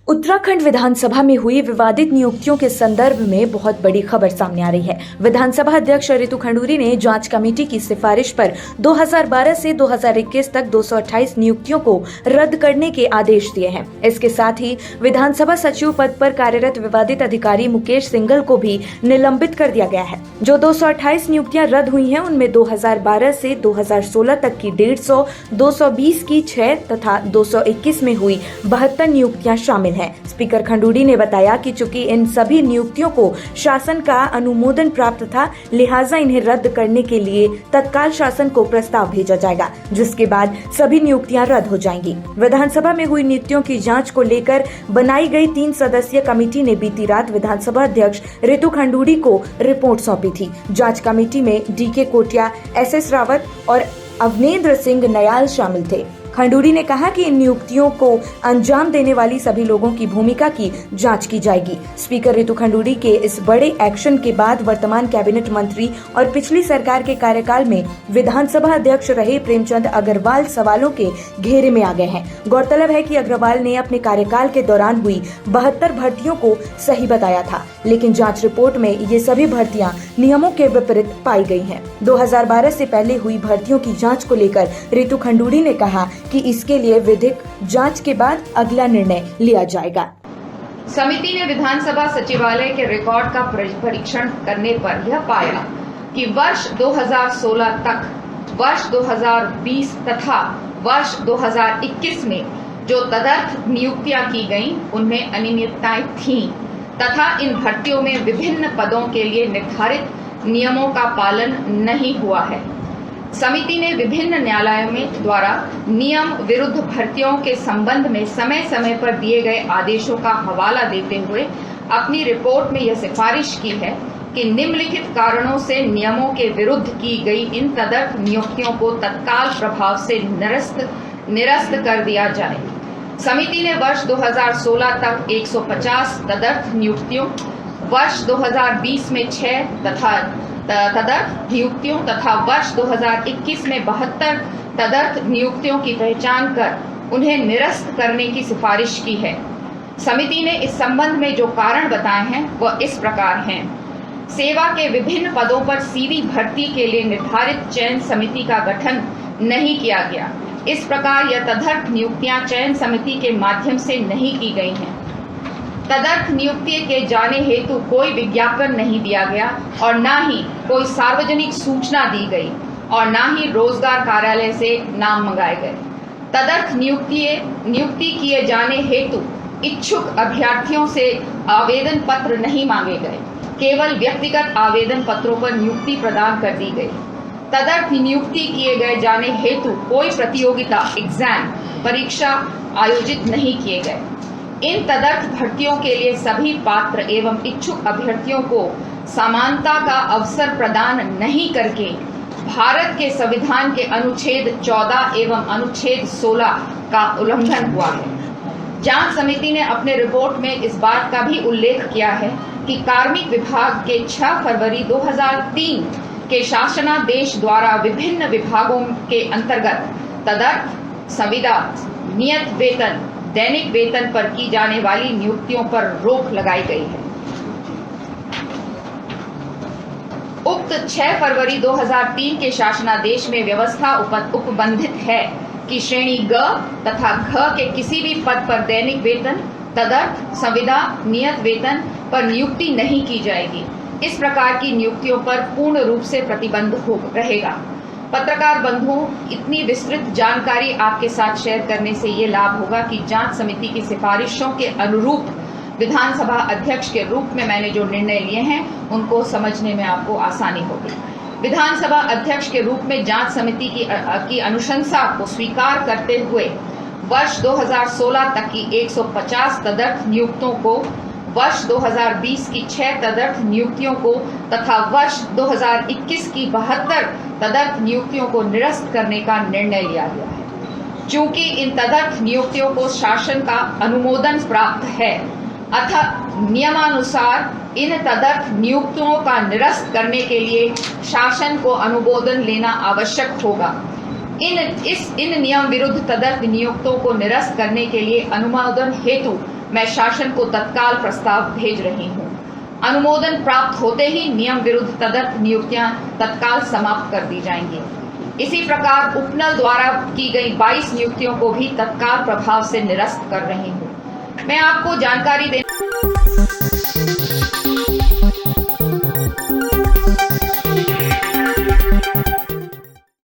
उत्तराखंड विधानसभा में हुई विवादित नियुक्तियों के संदर्भ में बहुत बड़ी खबर सामने आ रही है। विधानसभा अध्यक्ष रितु खंडूरी ने जांच कमेटी की सिफारिश पर 2012 से 2021 तक 228 नियुक्तियों को रद्द करने के आदेश दिए हैं। इसके साथ ही विधानसभा सचिव पद पर कार्यरत विवादित अधिकारी मुकेश सिंघल को भी निलंबित कर दिया गया है। जो 228 नियुक्तियां रद्द हुई हैं, उनमें 2012 से 2016 तक की 150, 220 की 6 तथा 221 में हुई 72 नियुक्तियां शामिल हैं। स्पीकर खंडूरी ने बताया कि चूंकि इन सभी नियुक्तियों को शासन का अनुमोदन प्राप्त था, लिहाजा इन्हें रद्द करने के लिए तत्काल शासन को प्रस्ताव भेजा जाएगा, जिसके बाद सभी नियुक्तियां रद्द हो जाएंगी। विधानसभा में हुई नियुक्तियों की जांच को लेकर बनाई गई 3 सदस्यीय कमेटी ने बीती रात विधानसभा अध्यक्ष रितु खंडूरी को रिपोर्ट सौंपी थी। जांच कमेटी में डीके कोटिया, एसएस रावत और अवनेंद्र सिंह नयाल शामिल थे। खंडूरी ने कहा कि इन नियुक्तियों को अंजाम देने वाली सभी लोगों की भूमिका की जांच की जाएगी। स्पीकर रितु खंडूरी के इस बड़े एक्शन के बाद वर्तमान कैबिनेट मंत्री और पिछली सरकार के कार्यकाल में विधानसभा अध्यक्ष रहे प्रेमचंद अग्रवाल सवालों के घेरे में आ गए हैं। गौरतलब है कि अग्रवाल ने अपने कार्यकाल के दौरान हुई 72 भर्तियों को सही बताया था, लेकिन जांच रिपोर्ट में ये सभी भर्तियां नियमों के विपरीत पाई गई हैं। 2012 से पहले हुई भर्तियों की जांच को लेकर रितु खंडूरी ने कहा कि इसके लिए विधिक जांच के बाद अगला निर्णय लिया जाएगा। समिति ने विधानसभा सचिवालय के रिकॉर्ड का परीक्षण करने पर यह पाया कि वर्ष 2016 तक, वर्ष 2020 तथा वर्ष 2021 में जो तदर्थ नियुक्तियां की गईं, उनमें अनियमितताएं थीं तथा इन भर्तियों में विभिन्न पदों के लिए निर्धारित नियमों का पालन नहीं हुआ है। समिति ने विभिन्न न्यायालयों में द्वारा नियम विरुद्ध भर्तियों के संबंध में समय समय पर दिए गए आदेशों का हवाला देते हुए अपनी रिपोर्ट में यह सिफारिश की है कि निम्नलिखित कारणों से नियमों के विरुद्ध की गई इन तदर्थ नियुक्तियों को तत्काल प्रभाव से निरस्त कर दिया जाए। समिति ने वर्ष 2016 तक 150 तदर्थ नियुक्तियों, वर्ष 2020 में 6 तदर्थ नियुक्तियों तथा वर्ष 2021 में 72 तदर्थ नियुक्तियों की पहचान कर उन्हें निरस्त करने की सिफारिश की है। समिति ने इस संबंध में जो कारण बताए हैं वह इस प्रकार हैं। सेवा के विभिन्न पदों पर सीधी भर्ती के लिए निर्धारित चयन समिति का गठन नहीं किया गया। इस प्रकार यह तदर्थ नियुक्तियां चयन समिति के माध्यम से नहीं की गई हैं। तदर्थ नियुक्ति के जाने हेतु कोई विज्ञापन नहीं दिया गया और न ही कोई सार्वजनिक सूचना दी गई और न ही रोजगार कार्यालय से नाम मंगाए गए। तदर्थ नियुक्ति किए जाने हेतु इच्छुक अभ्यर्थियों से आवेदन पत्र नहीं मांगे गए, केवल व्यक्तिगत आवेदन पत्रों पर नियुक्ति प्रदान कर दी गई। तदर्थ नियुक्ति किए गए जाने हेतु कोई प्रतियोगिता एग्जाम परीक्षा आयोजित नहीं किए गए। इन तदर्थ भर्तियों के लिए सभी पात्र एवं इच्छुक अभ्यर्थियों को समानता का अवसर प्रदान नहीं करके भारत के संविधान के अनुच्छेद 14 एवं अनुच्छेद 16 का उल्लंघन हुआ है। जांच समिति ने अपने रिपोर्ट में इस बात का भी उल्लेख किया है कि कार्मिक विभाग के 6 फरवरी 2003 के शासनादेश द्वारा विभिन्न विभागों के अंतर्गत तदर्थ, संविदा, नियत वेतन, दैनिक वेतन पर की जाने वाली नियुक्तियों पर रोक लगाई गई है। उक्त 6 फरवरी 2003 के शासनादेश में व्यवस्था उपबंधित है कि श्रेणी ग तथा घ के किसी भी पद पर दैनिक वेतन, तदर्थ, संविदा, नियत वेतन पर नियुक्ति नहीं की जाएगी। इस प्रकार की नियुक्तियों पर पूर्ण रूप से प्रतिबंध रहेगा। पत्रकार बंधुओं, इतनी विस्तृत जानकारी आपके साथ शेयर करने से ये लाभ होगा कि जांच समिति की सिफारिशों के अनुरूप विधानसभा अध्यक्ष के रूप में मैंने जो निर्णय लिए हैं उनको समझने में आपको आसानी होगी। विधानसभा अध्यक्ष के रूप में जांच समिति की अनुशंसा को स्वीकार करते हुए वर्ष 2016 तक की 150 तदर्थ नियुक्तों को, वर्ष 2020 की 6 तदर्थ नियुक्तियों को तथा वर्ष 2021 की 72 तदर्थ नियुक्तियों को निरस्त करने का निर्णय लिया गया है। चूंकि इन तदर्थ नियुक्तियों को शासन का अनुमोदन प्राप्त है, अतः नियमानुसार इन तदर्थ नियुक्तियों का निरस्त करने के लिए शासन को अनुमोदन लेना आवश्यक होगा। इन नियम विरुद्ध तदर्थ नियुक्तियों को निरस्त करने के लिए अनुमोदन हेतु मैं शासन को तत्काल प्रस्ताव भेज रही हूँ। अनुमोदन प्राप्त होते ही नियम विरुद्ध तदर्थ नियुक्तियां तत्काल समाप्त कर दी जाएंगी। इसी प्रकार उपनल द्वारा की गई 22 नियुक्तियों को भी तत्काल प्रभाव से निरस्त कर रही हूँ। मैं आपको जानकारी दे